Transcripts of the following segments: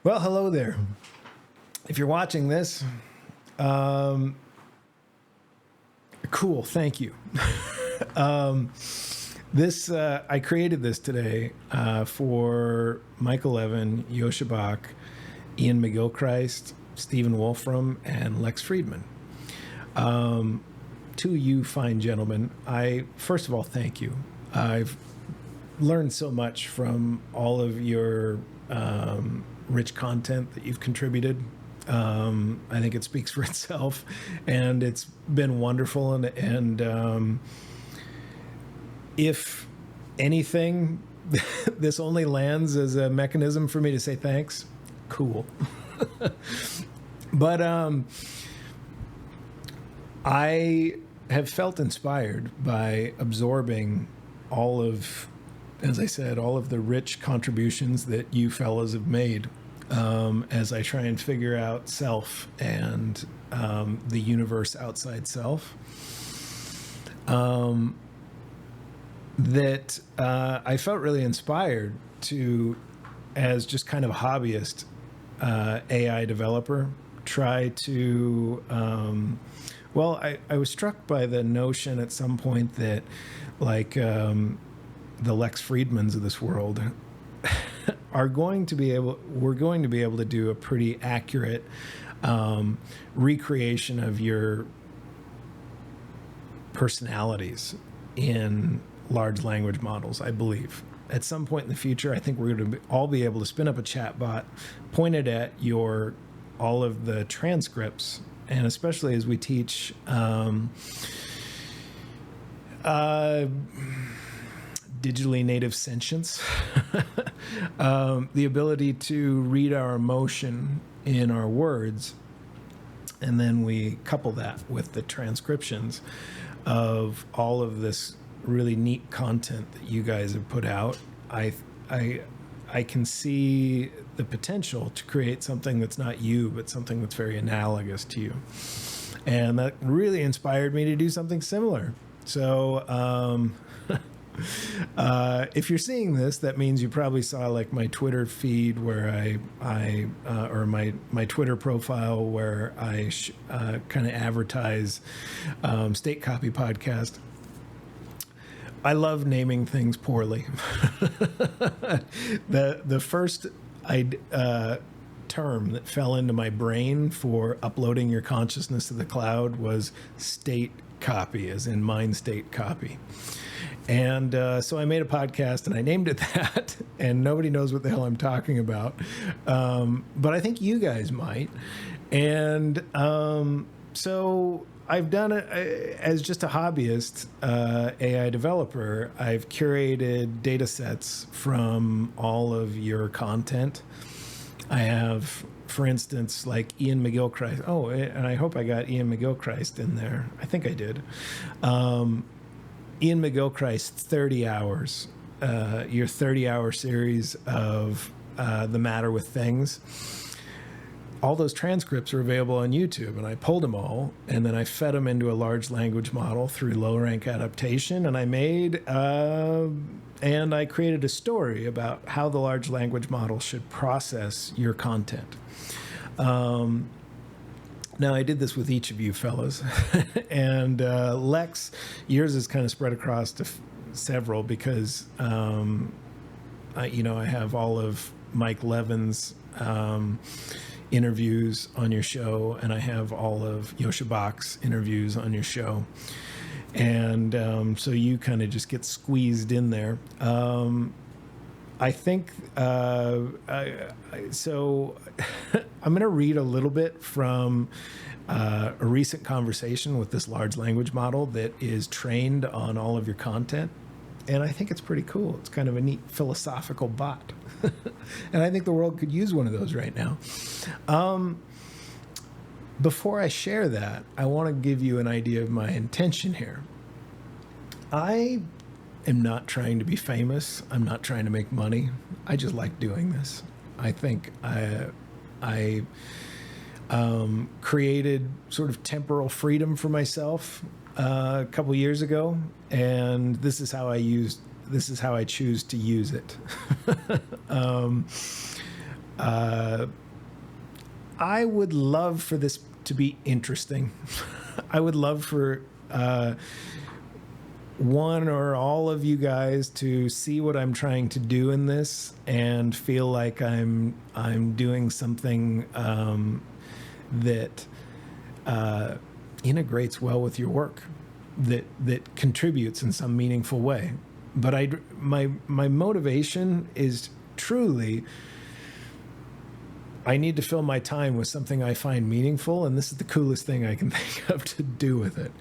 Well, hello there. If you're watching this, cool, thank you. I created this today for Michael Levin, Joscha Bach, Iain McGilchrist, Stephen Wolfram, and Lex Fridman. To you fine gentlemen, first of all, thank you. I've learned so much from all of your rich content that you've contributed. I think it speaks for itself, and it's been wonderful. And if anything, this only lands as a mechanism for me to say thanks. Cool. But I have felt inspired by absorbing all of, as I said, all of the rich contributions that you fellas have made as I try and figure out self and the universe outside self. That I felt really inspired to, as just kind of a hobbyist AI developer, try to, I was struck by the notion at some point that, like, the Lex Fridmans of this world we're going to be able to do a pretty accurate recreation of your personalities in large language models, I believe. At some point in the future, I think we're going to all be able to spin up a chatbot pointed at all of the transcripts, and especially as we teach digitally native sentience, the ability to read our emotion in our words, and then we couple that with the transcriptions of all of this really neat content that you guys have put out. I can see the potential to create something that's not you, but something that's very analogous to you. And that really inspired me to do something similar. So if you're seeing this, that means you probably saw like my Twitter feed where or my Twitter profile where I kind of advertise State Copy Podcast. I love naming things poorly. The first term that fell into my brain for uploading your consciousness to the cloud was state copy, as in mind state copy. And so I made a podcast and I named it that, and nobody knows what the hell I'm talking about. But I think you guys might. And so I've done it as just a hobbyist AI developer. I've curated data sets from all of your content. I have, for instance, like Iain McGilchrist. Oh, and I hope I got Iain McGilchrist in there. I think I did. Iain McGilchrist, 30 hours, your 30-hour series of The Matter with Things. All those transcripts are available on YouTube, and I pulled them all, and then I fed them into a large language model through low-rank adaptation, and I created a story about how the large language model should process your content. Now, I did this with each of you fellas, and Lex, yours is kind of spread across to several because, I have all of Mike Levin's interviews on your show, and I have all of Joscha Bach's interviews on your show. And so you kind of just get squeezed in there. I think, so I'm going to read a little bit from a recent conversation with this large language model that is trained on all of your content. And I think it's pretty cool. It's kind of a neat philosophical bot. And I think the world could use one of those right now. Before I share that, I want to give you an idea of my intention here. I am not trying to be famous. I'm not trying to make money. I just like doing this. I think I created sort of temporal freedom for myself a couple years ago, and this is how I choose to use it. I would love for this to be interesting. I would love for one or all of you guys to see what I'm trying to do in this and feel like I'm doing something that integrates well with your work, that contributes in some meaningful way. But my motivation is truly, I need to fill my time with something I find meaningful, and this is the coolest thing I can think of to do with it.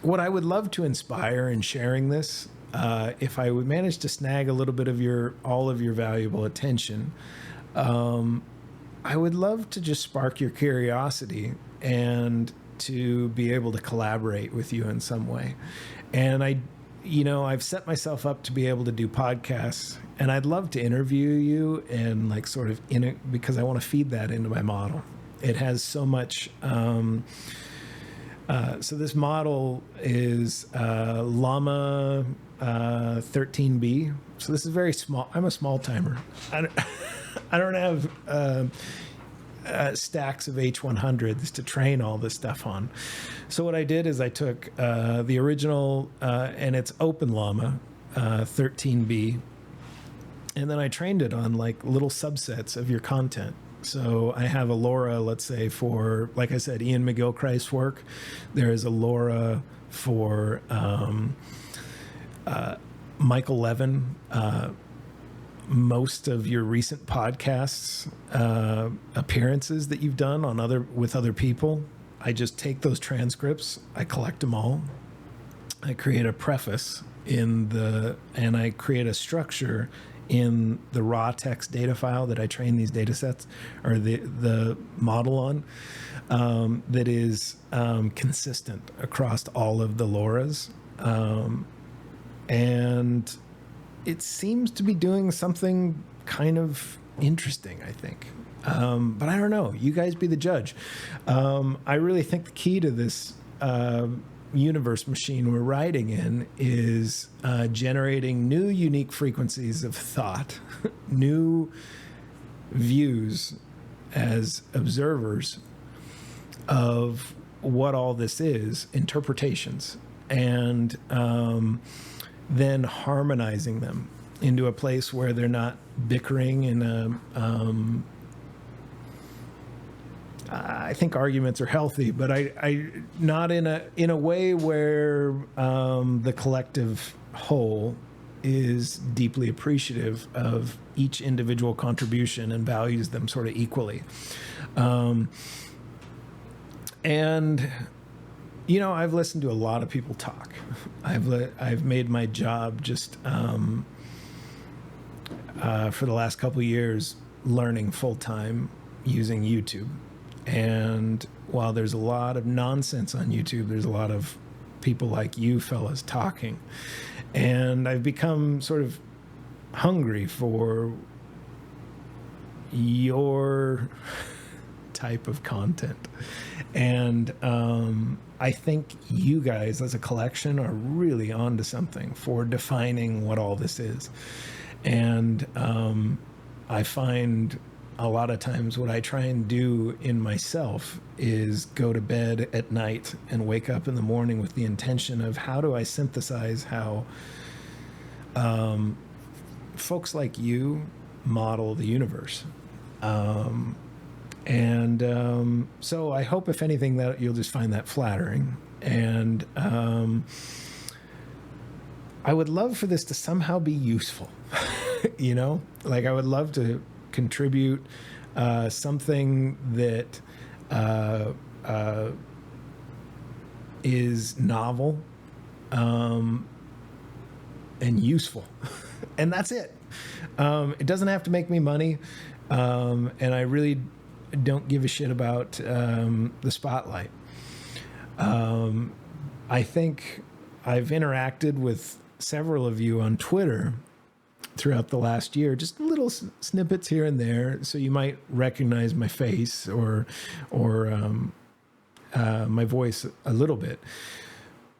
What I would love to inspire in sharing this, if I would manage to snag a little bit of all of your valuable attention, I would love to just spark your curiosity and to be able to collaborate with you in some way. And I've set myself up to be able to do podcasts, and I'd love to interview you and like sort of because I want to feed that into my model. It has so much. So this model is Llama 13B. So this is very small. I'm a small timer. I don't have stacks of H100s to train all this stuff on. So what I did is I took the original, and it's Open Llama 13B, and then I trained it on like little subsets of your content. So I have a LoRa, let's say, for, like I said, Iain McGilchrist's work. There is a LoRa for Michael Levin. Most of your recent podcasts appearances that you've done with other people, I just take those transcripts, I collect them all, I create a preface and I create a structure in the raw text data file that I train these data sets or the model on, that is consistent across all of the LoRa's, and it seems to be doing something kind of interesting, I think. But I don't know. You guys be the judge. I really think the key to this universe machine we're riding in is generating new unique frequencies of thought, new views as observers of what all this is, interpretations, and then harmonizing them into a place where they're not bickering in I think arguments are healthy, but I not in a way where the collective whole is deeply appreciative of each individual contribution and values them sort of equally. And I've listened to a lot of people talk. I've made my job just for the last couple of years learning full time using YouTube. And while there's a lot of nonsense on YouTube, there's a lot of people like you fellas talking. And I've become sort of hungry for your type of content. And I think you guys as a collection are really onto something for defining what all this is. And I find a lot of times what I try and do in myself is go to bed at night and wake up in the morning with the intention of how do I synthesize how folks like you model the universe. So I hope, if anything, that you'll just find that flattering. And I would love for this to somehow be useful. Like I would love to contribute something that is novel and useful. And that's it. It doesn't have to make me money. And I really don't give a shit about the spotlight. I think I've interacted with several of you on Twitter throughout the last year, just little snippets here and there, so you might recognize my face or my voice a little bit.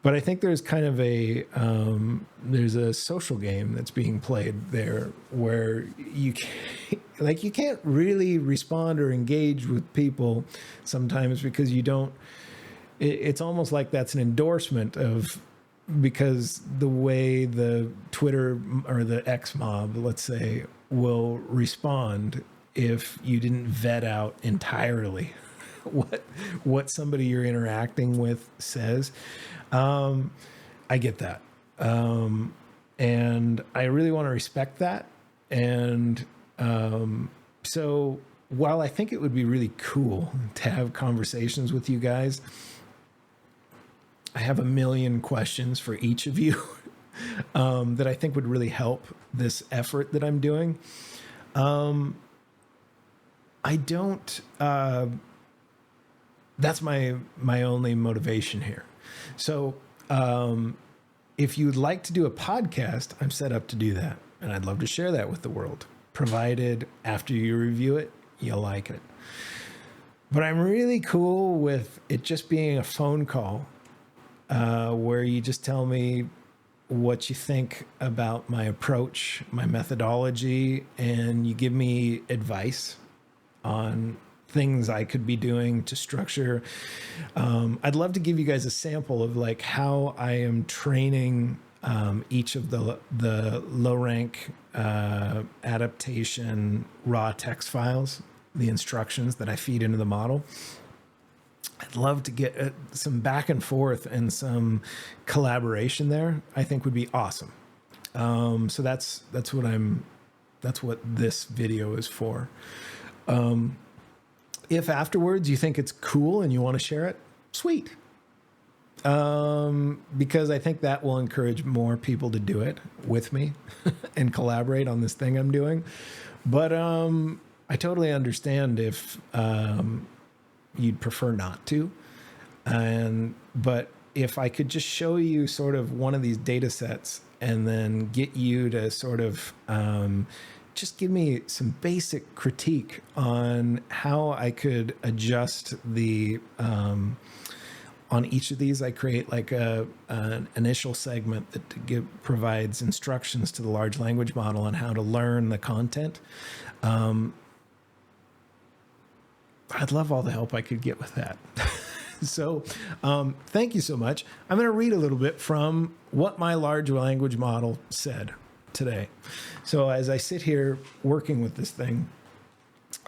But I think there's kind of there's a social game that's being played there where you can't really respond or engage with people sometimes because you don't. It's almost like that's an endorsement of, because the way the Twitter or the X mob, let's say, will respond if you didn't vet out entirely what somebody you're interacting with says. I get that. And I really want to respect that. And so while I think it would be really cool to have conversations with you guys, I have a million questions for each of you that I think would really help this effort that I'm doing. I don't, that's my only motivation here. So if you'd like to do a podcast, I'm set up to do that. And I'd love to share that with the world, provided after you review it, you'll like it. But I'm really cool with it just being a phone call where you just tell me what you think about my approach, my methodology, and you give me advice on things I could be doing to structure. I'd love to give you guys a sample of like how I am training each of the low rank adaptation raw text files, the instructions that I feed into the model. I'd love to get some back and forth and some collaboration there. I think would be awesome. So that's what this video is for. If afterwards you think it's cool and you want to share it, sweet. Because I think that will encourage more people to do it with me and collaborate on this thing I'm doing. But I totally understand if you'd prefer not to. But if I could just show you sort of one of these data sets and then get you to sort of just give me some basic critique on how I could adjust the on each of these. I create like an initial segment that provides instructions to the large language model on how to learn the content. I'd love all the help I could get with that. So thank you so much. I'm going to read a little bit from what my large language model said today. So as I sit here working with this thing,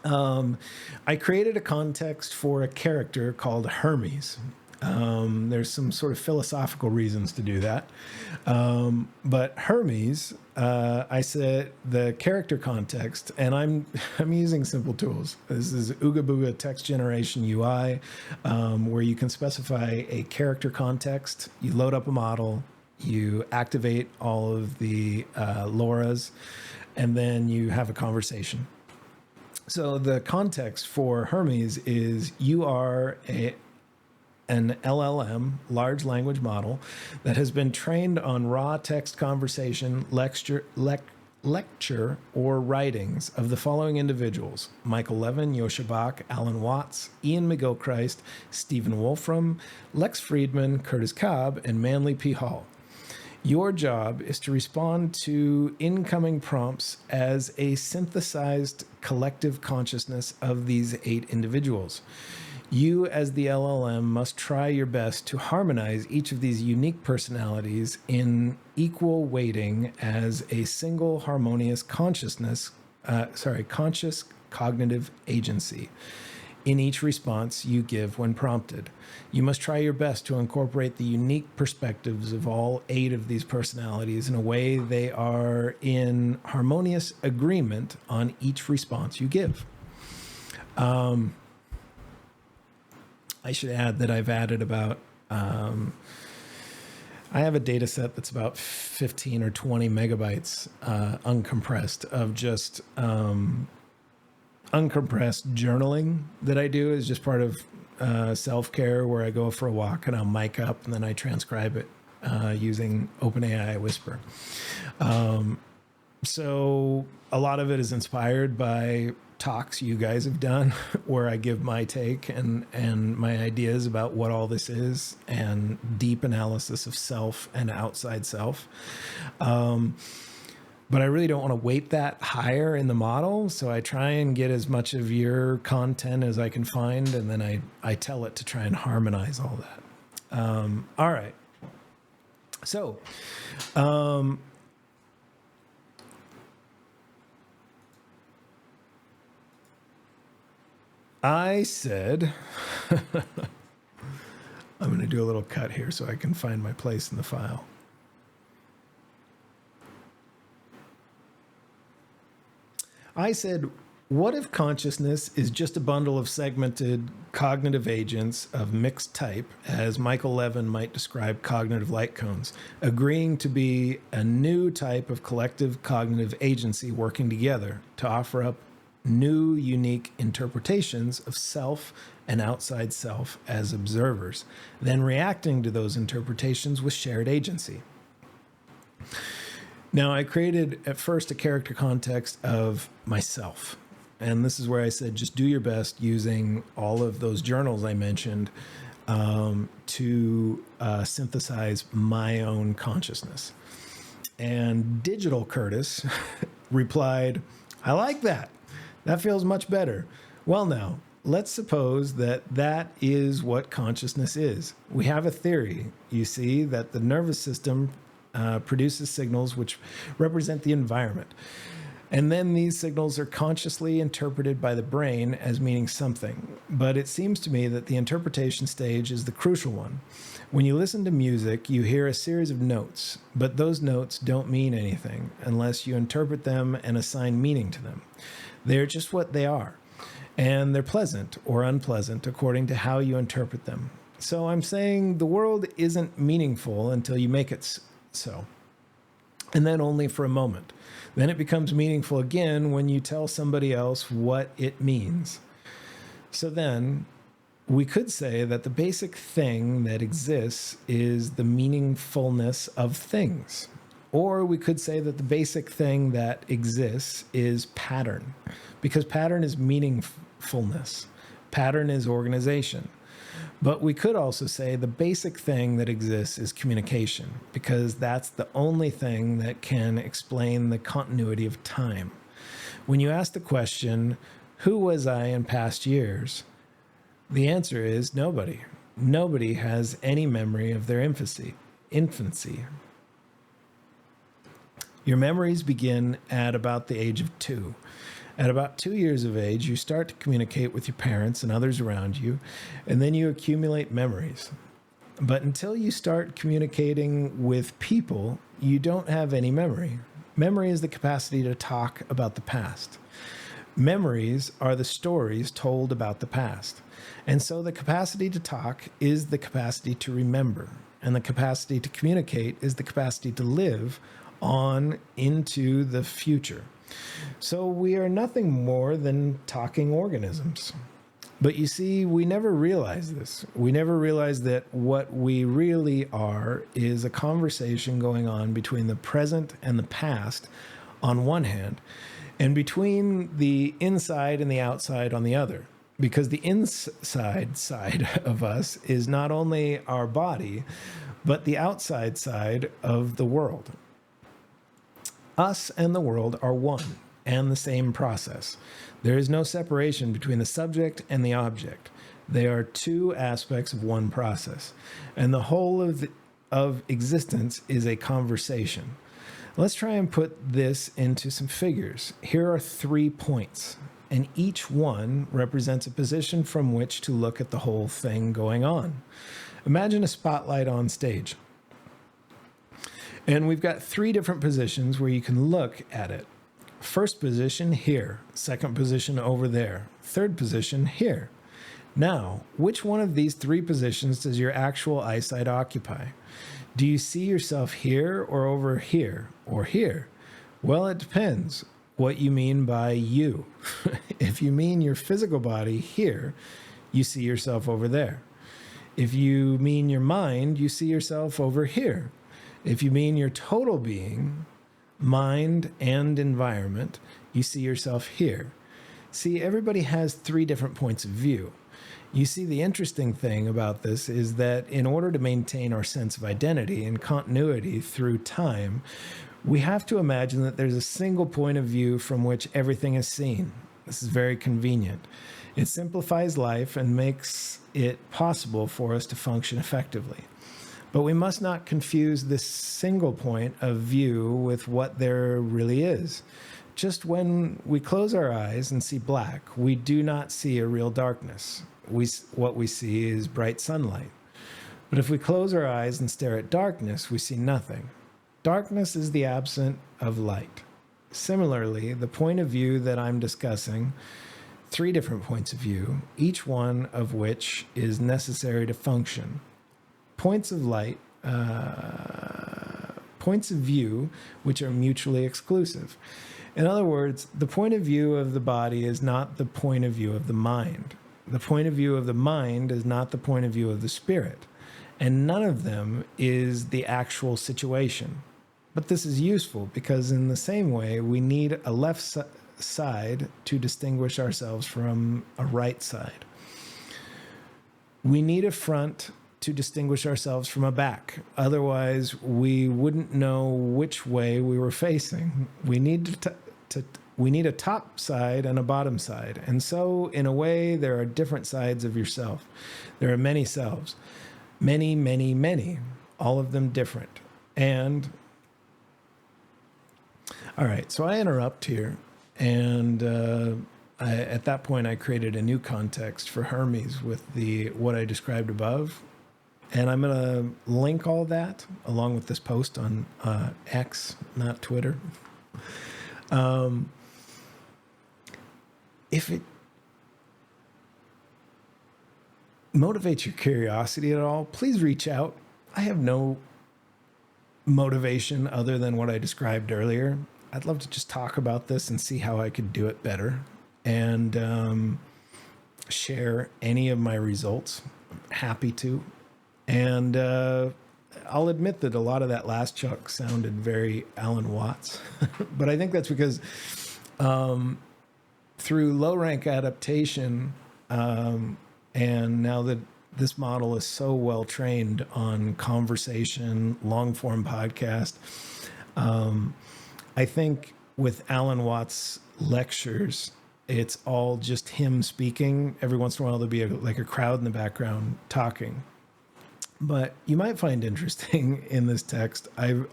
I created a context for a character called Hermes. There's some sort of philosophical reasons to do that. But Hermes, I said the character context, and I'm using simple tools. This is Ooga Booga text generation UI, where you can specify a character context. You load up a model, you activate all of the LoRa's, and then you have a conversation. So the context for Hermes is you are an LLM, large language model, that has been trained on raw text conversation, lecture, or writings of the following individuals: Michael Levin, Joscha Bach, Alan Watts, Iain McGilchrist, Stephen Wolfram, Lex Fridman, Curtis Cobb, and Manly P. Hall. Your job is to respond to incoming prompts as a synthesized collective consciousness of these 8 individuals. You, as the LLM, must try your best to harmonize each of these unique personalities in equal weighting as a single harmonious conscious cognitive agency in each response you give when prompted. You must try your best to incorporate the unique perspectives of all 8 of these personalities in a way they are in harmonious agreement on each response you give. I should add that I've added about, I have a data set that's about 15 or 20 megabytes uncompressed of just uncompressed journaling that I do as just part of self-care, where I go for a walk and I'll mic up and then I transcribe it using OpenAI Whisper. So a lot of it is inspired by talks you guys have done where I give my take and my ideas about what all this is and deep analysis of self and outside self. But I really don't want to weight that higher in the model. So I try and get as much of your content as I can find. And then I tell it to try and harmonize all that. All right. So, I said, I'm going to do a little cut here so I can find my place in the file. I said, what if consciousness is just a bundle of segmented cognitive agents of mixed type, as Michael Levin might describe cognitive light cones, agreeing to be a new type of collective cognitive agency working together to offer up new, unique interpretations of self and outside self as observers, then reacting to those interpretations with shared agency. Now, I created at first a character context of myself. And this is where I said, just do your best using all of those journals I mentioned to synthesize my own consciousness. And Digital Curtis replied, I like that. That feels much better. Well, now, let's suppose that that is what consciousness is. We have a theory, you see, that the nervous system produces signals which represent the environment. And then these signals are consciously interpreted by the brain as meaning something. But it seems to me that the interpretation stage is the crucial one. When you listen to music, you hear a series of notes, but those notes don't mean anything unless you interpret them and assign meaning to them. They're just what they are. And they're pleasant or unpleasant according to how you interpret them. So I'm saying the world isn't meaningful until you make it so. And then only for a moment. Then it becomes meaningful again when you tell somebody else what it means. So then we could say that the basic thing that exists is the meaningfulness of things. Or we could say that the basic thing that exists is pattern, because pattern is meaningfulness. Pattern is organization. But we could also say the basic thing that exists is communication, because that's the only thing that can explain the continuity of time. When you ask the question, who was I in past years? The answer is nobody. Nobody has any memory of their infancy. Your memories begin at about the age of 2. At about 2 years of age, you start to communicate with your parents and others around you, and then you accumulate memories. But until you start communicating with people, you don't have any memory. Memory is the capacity to talk about the past. Memories are the stories told about the past. And so the capacity to talk is the capacity to remember, and the capacity to communicate is the capacity to live on into the future. So we are nothing more than talking organisms. But you see, we never realize this. We never realize that what we really are is a conversation going on between the present and the past on one hand, and between the inside and the outside on the other. Because the inside side of us is not only our body, but the outside side of the world. Us and the world are one and the same process. There is no separation between the subject and the object. They are two aspects of one process. And the whole of existence is a conversation. Let's try and put this into some figures. Here are 3 points, and each one represents a position from which to look at the whole thing going on. Imagine a spotlight on stage. And we've got 3 different positions where you can look at it. First position here, second position over there, third position here. Now, which one of these 3 positions does your actual eyesight occupy? Do you see yourself here or over here or here? Well, it depends what you mean by you. If you mean your physical body here, you see yourself over there. If you mean your mind, you see yourself over here. If you mean your total being, mind and environment, you see yourself here. See, everybody has three different points of view. You see, the interesting thing about this is that in order to maintain our sense of identity and continuity through time, we have to imagine that there's a single point of view from which everything is seen. This is very convenient. It simplifies life and makes it possible for us to function effectively. But we must not confuse this single point of view with what there really is. Just when we close our eyes and see black, we do not see a real darkness. What we see is bright sunlight. But if we close our eyes and stare at darkness, we see nothing. Darkness is the absence of light. Similarly, the point of view that I'm discussing, three different points of view, each one of which is necessary to function. Points of light, points of view which are mutually exclusive. In other words, the point of view of the body is not the point of view of the mind. The point of view of the mind is not the point of view of the spirit. And none of them is the actual situation. But this is useful because in the same way, we need a left side to distinguish ourselves from a right side. We need a front to distinguish ourselves from a back. Otherwise, we wouldn't know which way we were facing. We need we need a top side and a bottom side. And so, in a way, there are different sides of yourself. There are many selves. Many, many, many. All of them different. And, all right, so I interrupt here. And at that point, I created a new context for Hermes with what I described above. And I'm going to link all that along with this post on X, not Twitter. If it motivates your curiosity at all, please reach out. I have no motivation other than what I described earlier. I'd love to just talk about this and see how I could do it better and share any of my results. I'm happy to. And I'll admit that a lot of that last chunk sounded very Alan Watts, but I think that's because through low rank adaptation, and now that this model is so well trained on conversation, long form podcast, I think with Alan Watts' lectures, it's all just him speaking. Every once in a while, there'll be a crowd in the background talking. But you might find interesting in this text, I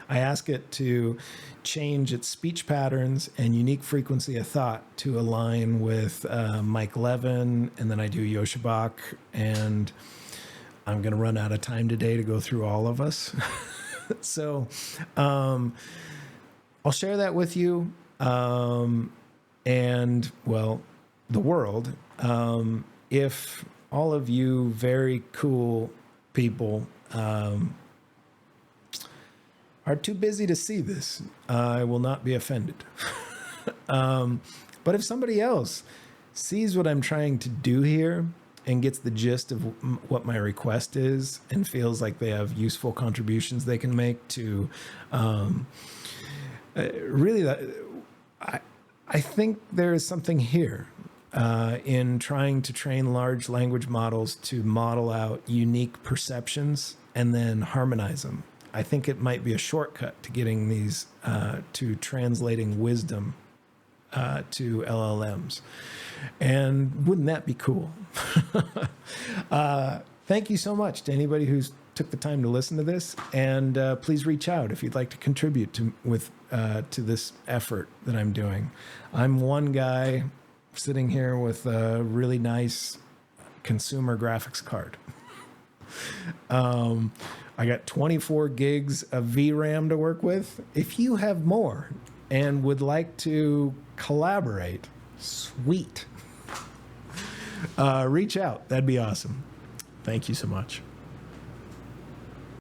ask it to change its speech patterns and unique frequency of thought to align with Mike Levin, and then I do Joscha Bach, and I'm going to run out of time today to go through all of us. So I'll share that with you, and, well, the world. If all of you very cool people are too busy to see this, I will not be offended. But if somebody else sees what I'm trying to do here and gets the gist of what my request is and feels like they have useful contributions they can make to I think there is something here. In trying to train large language models to model out unique perceptions and then harmonize them. I think it might be a shortcut to getting these, to translating wisdom to LLMs. And wouldn't that be cool? Thank you so much to anybody who's took the time to listen to this. And please reach out if you'd like to contribute to this effort that I'm doing. I'm one guy sitting here with a really nice consumer graphics card. I got 24 gigs of VRAM to work with. If you have more and would like to collaborate, sweet. Reach out. That'd be awesome. Thank you so much.